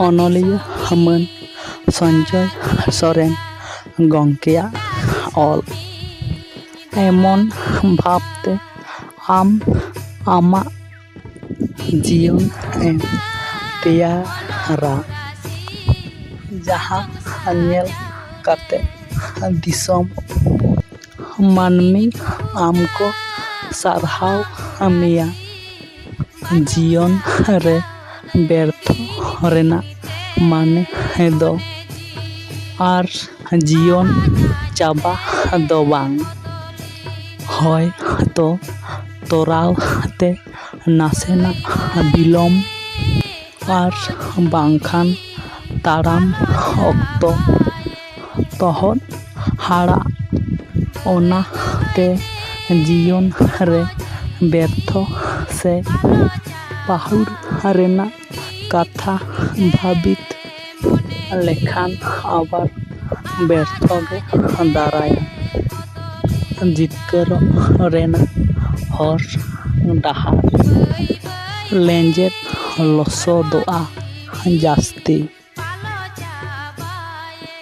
ᱚᱱᱚᱞᱤᱭᱟᱹ ᱢᱟᱹᱱ ᱥᱚᱧᱡᱚᱭ ᱥᱚᱨᱮᱱ ᱜᱚᱢᱠᱮᱭᱟᱜ ᱚᱞ ᱮᱢᱚᱱ ᱵᱷᱟᱵᱛᱮ ᱟᱢ ᱟᱢᱟᱜ ᱡᱤᱭᱚᱱ ᱮᱢ ᱛᱮᱭᱟᱨᱟ ᱡᱟᱦᱟᱸ ᱧᱮᱞ ᱠᱟᱛᱮ ᱫᱤᱥᱚᱢ ᱢᱟᱹᱱᱢᱤ ᱟᱢ ᱠᱚ ᱥᱟᱨᱦᱟᱣ ᱢᱮᱭᱟ᱾ ᱡᱤᱭᱚᱱ ᱨᱮ ᱵᱮᱨᱛᱷᱚ ᱨᱮᱱᱟᱜ ᱢᱟᱱᱮ ᱫᱚ ᱟᱨ ᱡᱤᱭᱚᱱ ᱪᱟᱵᱟ ᱫᱚ ᱵᱟᱝ, ᱦᱚᱭᱛᱚ ᱛᱚᱨᱟᱣ ᱛᱮ ᱱᱟᱥᱮᱱᱟᱜ ᱵᱤᱞᱚᱢ ᱟᱨ ᱵᱟᱝᱠᱷᱟᱱ ᱛᱟᱲᱟᱢ ᱚᱠᱛᱚ ᱛᱚᱦᱚᱫ ᱦᱟᱲᱟᱜ᱾ ᱚᱱᱟᱛᱮ ᱡᱤᱭᱚᱱ ᱨᱮ ᱵᱮᱨᱛᱷᱚ ᱥᱮ ᱯᱟᱹᱦᱩᱲ ᱨᱮᱱᱟᱜ ᱠᱟᱛᱷᱟ ᱵᱷᱟᱹᱵᱤᱛ ᱞᱮᱠᱷᱟᱱ ᱟᱵᱟᱨ ᱵᱮᱨᱛᱷᱚ ᱜᱮ ᱫᱟᱨᱟᱭᱟ᱾ ᱡᱤᱛᱠᱟᱹᱨᱚᱜ ᱨᱮᱱᱟᱜ ᱦᱚᱨ ᱰᱟᱦᱟᱨ ᱞᱮᱸᱡᱮᱫ ᱞᱚᱥᱚᱫᱚᱜᱼᱟ ᱡᱟᱹᱥᱛᱤ᱾